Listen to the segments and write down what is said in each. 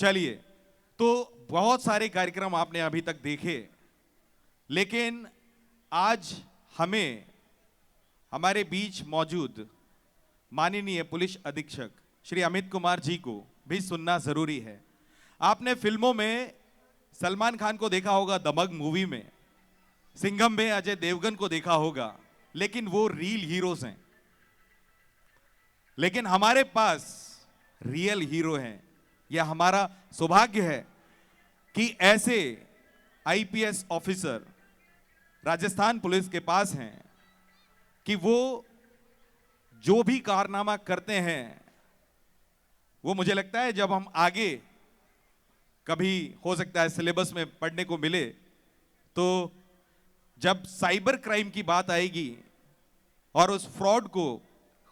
चलिए, तो बहुत सारे कार्यक्रम आपने अभी तक देखे, लेकिन आज हमें हमारे बीच मौजूद माननीय पुलिस अधीक्षक श्री अमित कुमार जी को भी सुनना जरूरी है। आपने फिल्मों में सलमान खान को देखा होगा, दबंग मूवी में, सिंघम में अजय देवगन को देखा होगा, लेकिन वो रियल हीरोज हैं। लेकिन हमारे पास रियल हीरो हैं। यह हमारा सौभाग्य है कि ऐसे आईपीएस ऑफिसर राजस्थान पुलिस के पास हैं कि वो जो भी कारनामा करते हैं, वो मुझे लगता है जब हम आगे कभी हो सकता है सिलेबस में पढ़ने को मिले, तो जब साइबर क्राइम की बात आएगी और उस फ्रॉड को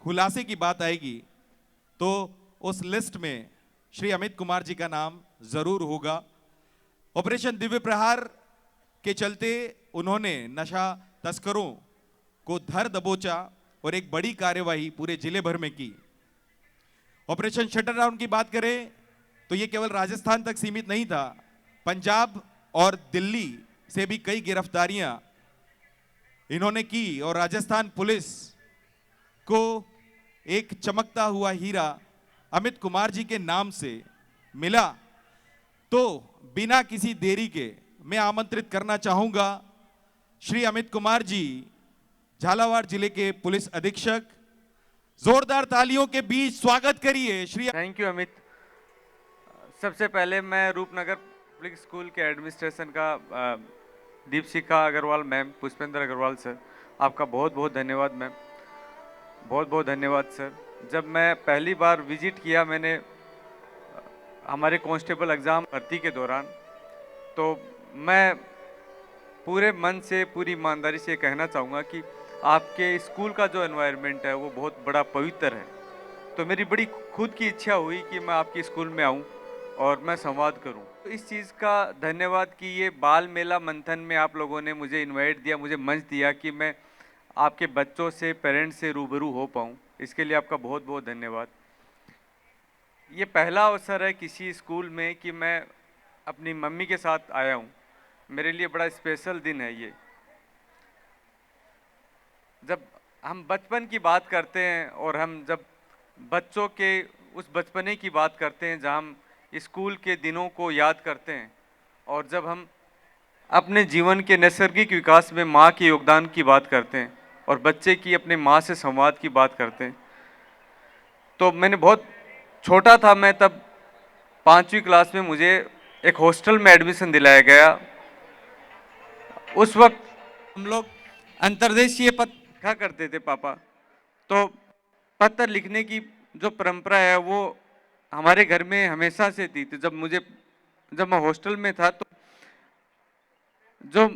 खुलासे की बात आएगी, तो उस लिस्ट में श्री अमित कुमार जी का नाम जरूर होगा। ऑपरेशन दिव्य प्रहार के चलते उन्होंने नशा तस्करों को धर दबोचा और एक बड़ी कार्यवाही पूरे जिले भर में की। ऑपरेशन शटर डाउन की बात करें तो यह केवल राजस्थान तक सीमित नहीं था, पंजाब और दिल्ली से भी कई गिरफ्तारियां इन्होंने की और राजस्थान पुलिस को एक चमकता हुआ हीरा अमित कुमार जी के नाम से मिला। तो बिना किसी देरी के मैं आमंत्रित करना चाहूंगा श्री अमित कुमार जी, झालावाड़ जिले के पुलिस अधीक्षक। जोरदार तालियों के बीच स्वागत करिए श्री। Thank you Amit. सबसे पहले मैं रूपनगर पब्लिक स्कूल के एडमिनिस्ट्रेशन का दीपशिखा अग्रवाल मैम, पुष्पेंद्र अग्रवाल सर, आपका बहुत बहुत धन्यवाद मैम, बहुत बहुत धन्यवाद सर। जब मैं पहली बार विजिट किया मैंने हमारे कांस्टेबल एग्ज़ाम भर्ती के दौरान, तो मैं पूरे मन से, पूरी ईमानदारी से कहना चाहूँगा कि आपके स्कूल का जो एनवायरनमेंट है वो बहुत बड़ा पवित्र है। तो मेरी बड़ी खुद की इच्छा हुई कि मैं आपके स्कूल में आऊँ और मैं संवाद करूं। तो इस चीज़ का धन्यवाद कि ये बाल मेला मंथन में आप लोगों ने मुझे इनवाइट दिया, मुझे मंच दिया कि मैं आपके बच्चों से, पेरेंट्स से रूबरू हो पाऊं। इसके लिए आपका बहुत बहुत धन्यवाद। ये पहला अवसर है किसी स्कूल में कि मैं अपनी मम्मी के साथ आया हूं। मेरे लिए बड़ा स्पेशल दिन है ये। जब हम बचपन की बात करते हैं और हम जब बच्चों के उस बचपने की बात करते हैं जहाँ हम स्कूल के दिनों को याद करते हैं, और जब हम अपने जीवन के नैसर्गिक विकास में माँ के योगदान की बात करते हैं और बच्चे की अपने माँ से संवाद की बात करते हैं, तो मैंने बहुत छोटा था मैं तब 5वीं क्लास में मुझे एक हॉस्टल में एडमिशन दिलाया गया। उस वक्त हम लोग अंतर्देशीय पत्र लिखा करते थे पापा, तो पत्र लिखने की जो परंपरा है वो हमारे घर में हमेशा से थी। तो जब मैं हॉस्टल में था, तो जो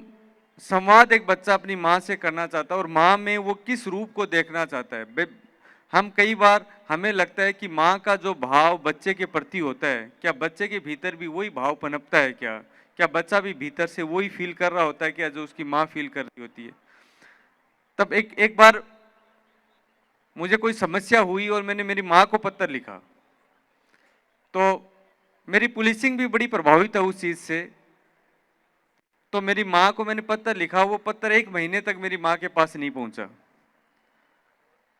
संवाद एक बच्चा अपनी माँ से करना चाहता है और माँ में वो किस रूप को देखना चाहता है, हम कई बार हमें लगता है कि माँ का जो भाव बच्चे के प्रति होता है, क्या बच्चे के भीतर भी वही भाव पनपता है, क्या बच्चा भी भीतर से वही फील कर रहा होता है क्या जो उसकी माँ फील कर रही होती है। तब एक बार मुझे कोई समस्या हुई और मैंने मेरी माँ को पत्र लिखा, तो मेरी पुलिसिंग भी बड़ी प्रभावित है उस चीज़ से। तो मेरी माँ को मैंने पत्र लिखा, वो पत्र 1 महीने तक मेरी माँ के पास नहीं पहुँचा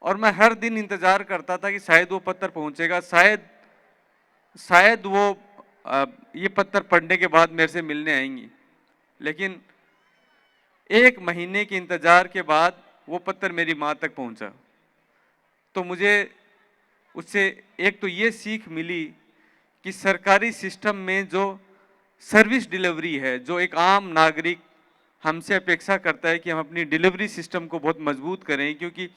और मैं हर दिन इंतज़ार करता था कि शायद वो पत्र पहुँचेगा, शायद वो ये पत्र पढ़ने के बाद मेरे से मिलने आएंगी। लेकिन 1 महीने के इंतज़ार के बाद वो पत्र मेरी माँ तक पहुँचा। तो मुझे उससे एक तो ये सीख मिली कि सरकारी सिस्टम में जो सर्विस डिलीवरी है, जो एक आम नागरिक हमसे अपेक्षा करता है कि हम अपनी डिलीवरी सिस्टम को बहुत मजबूत करें, क्योंकि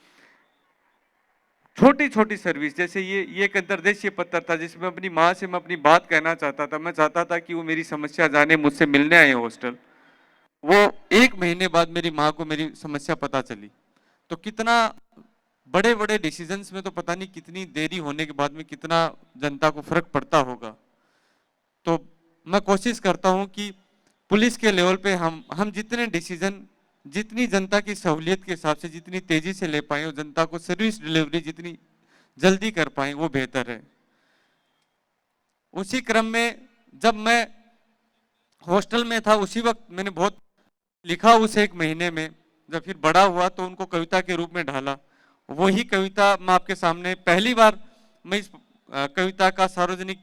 छोटी छोटी सर्विस जैसे ये एक अंतर्देशीय पत्र था जिसमें अपनी माँ से मैं अपनी बात कहना चाहता था। मैं चाहता था कि वो मेरी समस्या जाने, मुझसे मिलने आए हॉस्टल। वो 1 महीने बाद मेरी माँ को मेरी समस्या पता चली। तो कितना बड़े बड़े डिसीजंस में तो पता नहीं कितनी देरी होने के बाद में कितना जनता को फर्क पड़ता होगा। तो मैं कोशिश करता हूं कि पुलिस के लेवल पे हम जितने डिसीजन, जितनी जनता की सहूलियत के हिसाब से जितनी तेजी से ले पाए और जनता को सर्विस डिलीवरी जितनी जल्दी कर पाए वो बेहतर है। उसी क्रम में जब मैं हॉस्टल में था उसी वक्त मैंने बहुत लिखा उस एक महीने में। जब फिर बड़ा हुआ तो उनको कविता के रूप में ढाला। वही कविता मैं आपके सामने पहली बार मैं इस कविता का सार्वजनिक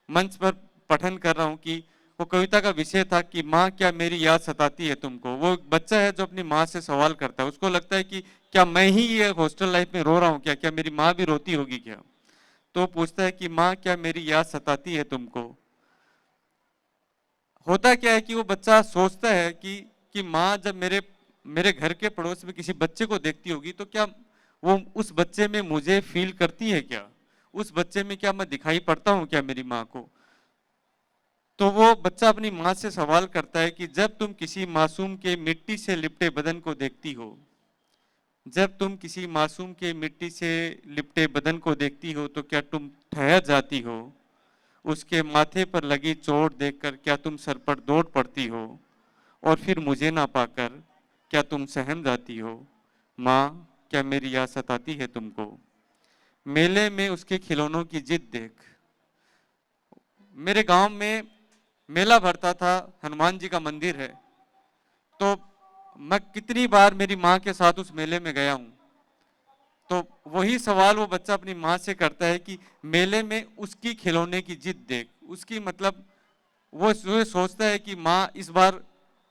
मंच पर पठन कर रहा हूँ कि वो कविता का विषय था कि माँ क्या मेरी याद सताती है तुमको। वो एक बच्चा है जो अपनी माँ से सवाल करता है, उसको लगता है कि क्या मैं ही ये हॉस्टल लाइफ में रो रहा हूँ, क्या क्या मेरी माँ भी रोती होगी क्या। तो पूछता है कि माँ क्या मेरी याद सताती है तुमको। होता क्या है कि वो बच्चा सोचता है कि माँ जब मेरे मेरे घर के पड़ोस में किसी बच्चे को देखती होगी तो क्या वो उस बच्चे में मुझे फील करती है क्या, उस बच्चे में क्या मैं दिखाई पड़ता हूँ क्या मेरी माँ को। तो वो बच्चा अपनी माँ से सवाल करता है कि जब तुम किसी मासूम के मिट्टी से लिपटे बदन को देखती हो, जब तुम किसी मासूम के मिट्टी से लिपटे बदन को देखती हो तो क्या तुम ठहर जाती हो, उसके माथे पर लगी चोट देखकर क्या तुम सर पर दौड़ पड़ती हो, और फिर मुझे ना पाकर क्या तुम सहम जाती हो। माँ क्या मेरी याद सताती है तुमको। मेले में उसके खिलौनों की जिद देख। मेरे गांव में मेला भरता था, हनुमान जी का मंदिर है, तो मैं कितनी बार मेरी माँ के साथ उस मेले में गया हूँ। तो वही सवाल वो बच्चा अपनी माँ से करता है कि मेले में उसकी खिलौने की जिद देख। उसकी मतलब वो सोचता है कि माँ इस बार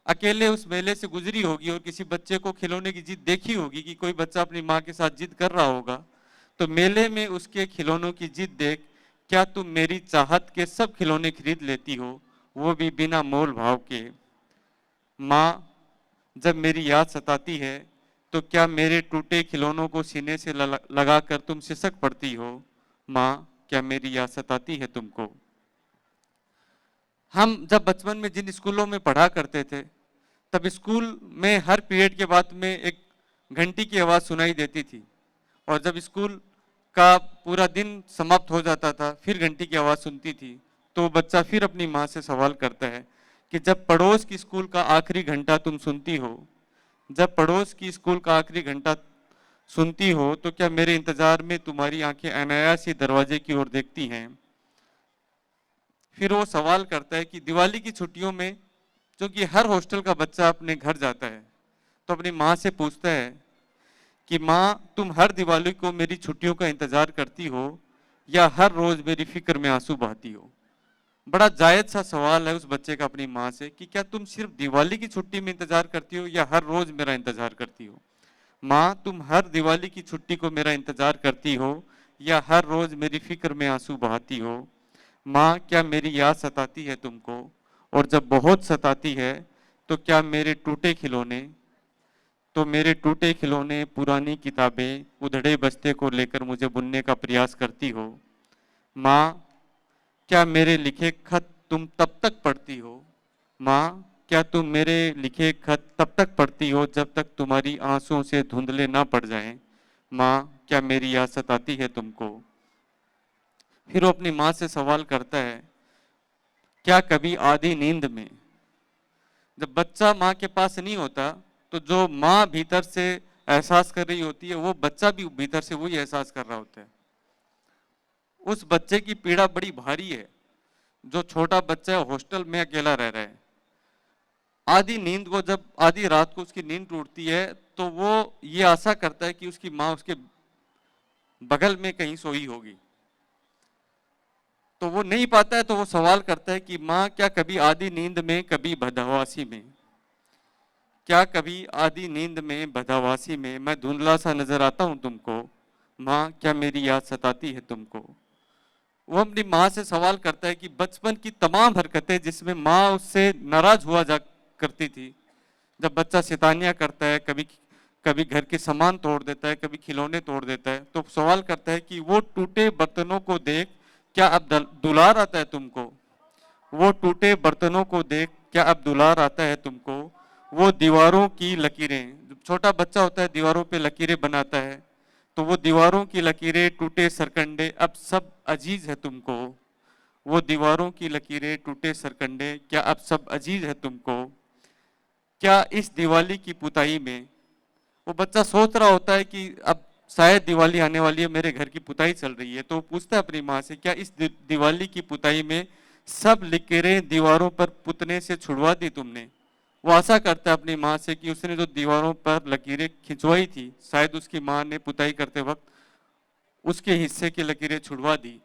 अकेले उस मेले से गुजरी होगी और किसी बच्चे को खिलौने की जिद देखी होगी कि कोई बच्चा अपनी माँ के साथ जिद कर रहा होगा। तो मेले में उसके खिलौनों की जिद देख, क्या तुम मेरी चाहत के सब खिलौने खरीद लेती हो, वो भी बिना मोल भाव के। माँ जब मेरी याद सताती है तो क्या मेरे टूटे खिलौनों को सीने से लगाकर तुम सिसक पड़ती हो। माँ क्या मेरी याद सताती है तुमको। हम जब बचपन में जिन स्कूलों में पढ़ा करते थे तब स्कूल में हर पीरियड के बाद में एक घंटी की आवाज़ सुनाई देती थी, और जब स्कूल का पूरा दिन समाप्त हो जाता था फिर घंटी की आवाज़ सुनती थी। तो बच्चा फिर अपनी माँ से सवाल करता है कि जब पड़ोस की स्कूल का आखिरी घंटा तुम सुनती हो, जब पड़ोस की स्कूल का आखिरी घंटा सुनती हो तो क्या मेरे इंतजार में तुम्हारी आंखें अनायास ही दरवाजे की ओर देखती हैं। फिर वो सवाल करता है कि दिवाली की छुट्टियों में क्योंकि हर हॉस्टल का बच्चा अपने घर जाता है तो अपनी माँ से पूछता है कि माँ तुम हर दिवाली को मेरी छुट्टियों का इंतजार करती हो या हर रोज मेरी फिक्र में आंसू बहाती हो। बड़ा जायज सा सवाल है उस बच्चे का अपनी माँ से कि क्या तुम सिर्फ दिवाली की छुट्टी में इंतजार करती हो या हर रोज मेरा इंतजार करती हो। माँ तुम हर दिवाली की छुट्टी को मेरा इंतजार करती हो या हर रोज मेरी फिक्र में आंसू बहाती हो। माँ क्या मेरी याद सताती है तुमको, और जब बहुत सताती है तो क्या मेरे टूटे खिलौने, तो मेरे टूटे खिलौने पुरानी किताबें उधड़े बस्ते को लेकर मुझे बुनने का प्रयास करती हो। माँ क्या मेरे लिखे खत तुम तब तक पढ़ती हो। माँ क्या तुम मेरे लिखे खत तब तक पढ़ती हो जब तक तुम्हारी आंसुओं से धुंधले ना पड़ जाएं। माँ क्या मेरी याद सताती है तुमको। फिर वो अपनी माँ से सवाल करता है, क्या कभी आधी नींद में, जब बच्चा माँ के पास नहीं होता तो जो माँ भीतर से एहसास कर रही होती है वो बच्चा भी भीतर से वही एहसास कर रहा होता है। उस बच्चे की पीड़ा बड़ी भारी है। जो छोटा बच्चा है हॉस्टल में अकेला रह रहा है, आधी नींद को जब आधी रात को उसकी नींद टूटती है तो वो ये आशा करता है कि उसकी माँ उसके बगल में कहीं सोई होगी। तो वो नहीं पाता है तो वो सवाल करता है कि माँ क्या कभी आधी नींद में कभी बदहवासी में, क्या कभी आधी नींद में बदहवासी में मैं धुंधला सा नजर आता हूँ तुमको। माँ क्या मेरी याद सताती है तुमको। वो अपनी माँ से सवाल करता है कि बचपन की तमाम हरकतें जिसमें माँ उससे नाराज हुआ जा करती थी, जब बच्चा शैतानियाँ करता है, कभी कभी घर के सामान तोड़ देता है, कभी खिलौने तोड़ देता है, तो सवाल करता है कि वो टूटे बर्तनों को देख क्या अब दुलार आता है तुमको। वो टूटे बर्तनों को देख क्या अब दुलार आता है तुमको। वो दीवारों की लकीरें, जब छोटा बच्चा होता है दीवारों पे लकीरें बनाता है, तो वो दीवारों की लकीरें टूटे सरकंडे अब सब अजीज है तुमको। वो दीवारों की लकीरें टूटे सरकंडे क्या अब सब अजीज है तुमको। क्या इस दिवाली की पुताई में, वो बच्चा सोच रहा होता है कि अब शायद दिवाली आने वाली है, मेरे घर की पुताई चल रही है, तो वो पूछता है अपनी माँ से क्या इस दिवाली की पुताई में सब लकीरें दीवारों पर पुतने से छुड़वा दी तुमने। वो आशा करता है अपनी माँ से कि उसने जो दीवारों पर लकीरें खिंचवाई थी, शायद उसकी माँ ने पुताई करते वक्त उसके हिस्से की लकीरें छुड़वा दी।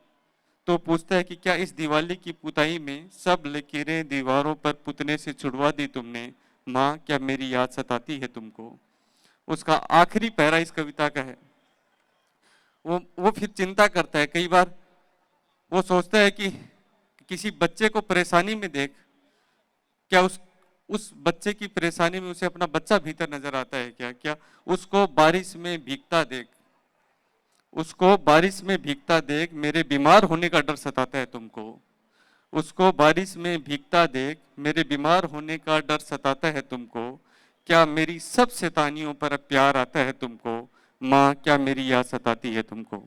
तो पूछता है कि क्या इस दिवाली की पुताई में सब लकीरें दीवारों पर पुतने से छुड़वा दी तुमने, माँ क्या मेरी याद सताती है तुमको। उसका आखिरी पैरा इस कविता का है। वो फिर चिंता करता है, कई बार वो सोचता है कि किसी बच्चे को परेशानी में देख, क्या उस बच्चे की परेशानी में उसे अपना बच्चा भीतर नजर आता है क्या। क्या उसको बारिश में भीगता देख, उसको बारिश में भीगता देख मेरे बीमार होने का डर सताता है तुमको। उसको बारिश में भीगता देख मेरे बीमार होने का डर सताता है तुमको। क्या मेरी सब शैतानियों पर अब प्यार आता है तुमको, माँ क्या मेरी याद सताती है तुमको।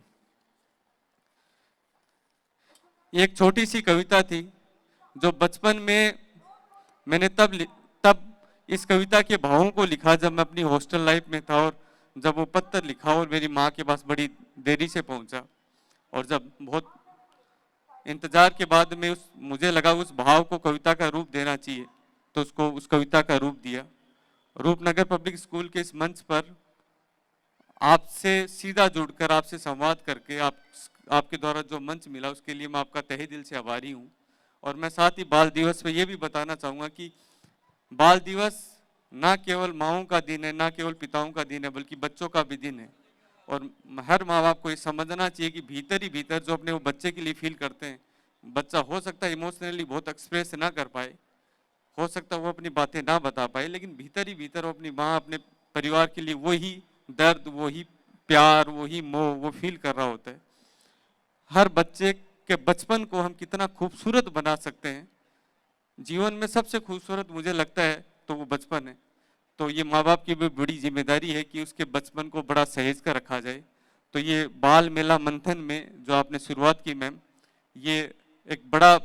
ये एक छोटी सी कविता थी जो बचपन में मैंने तब इस कविता के भावों को लिखा जब मैं अपनी हॉस्टल लाइफ में था, और जब वो पत्र लिखा और मेरी माँ के पास बड़ी देरी से पहुंचा, और जब बहुत इंतजार के बाद में मुझे लगा उस भाव को कविता का रूप देना चाहिए, तो उसको उस कविता का रूप दिया। रूपनगर पब्लिक स्कूल के इस मंच पर आपसे सीधा जुड़कर, आपसे संवाद करके, आपके द्वारा जो मंच मिला उसके लिए मैं आपका तहे दिल से आभारी हूँ। और मैं साथ ही बाल दिवस पे ये भी बताना चाहूँगा कि बाल दिवस ना केवल माँओं का दिन है, ना केवल पिताओं का दिन है, बल्कि बच्चों का भी दिन है। और हर माँ बाप को ये समझना चाहिए कि भीतर ही भीतर जो अपने वो बच्चे के लिए फील करते हैं, बच्चा हो सकता है इमोशनली बहुत एक्सप्रेस ना कर पाए, हो सकता है वो अपनी बातें ना बता पाए, लेकिन भीतर ही भीतर वो अपनी माँ, अपने परिवार के लिए वही दर्द, वही प्यार, वही मोह वो फील कर रहा होता है। हर बच्चे के बचपन को हम कितना खूबसूरत बना सकते हैं। जीवन में सबसे खूबसूरत मुझे लगता है तो वो बचपन है। तो ये माँ बाप की भी बड़ी जिम्मेदारी है कि उसके बचपन को बड़ा सहेज कर रखा जाए। तो ये बाल मेला मंथन में जो आपने शुरुआत की मैम, ये एक बड़ा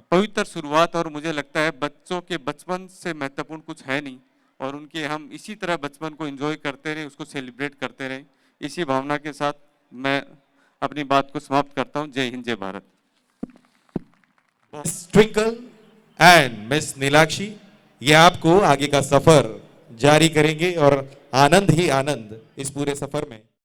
पवित्र शुरुआत, और मुझे लगता है बच्चों के बचपन से महत्वपूर्ण कुछ है नहीं, और उनके हम इसी तरह बचपन को एंजॉय करते रहें, उसको सेलिब्रेट करते रहें। इसी भावना के साथ मैं अपनी बात को समाप्त करता हूं। जय हिंद, जय Bharat. Twinkle and miss Neelakshi ये आपको आगे का सफर जारी करेंगे और आनंद ही आनंद इस पूरे सफर में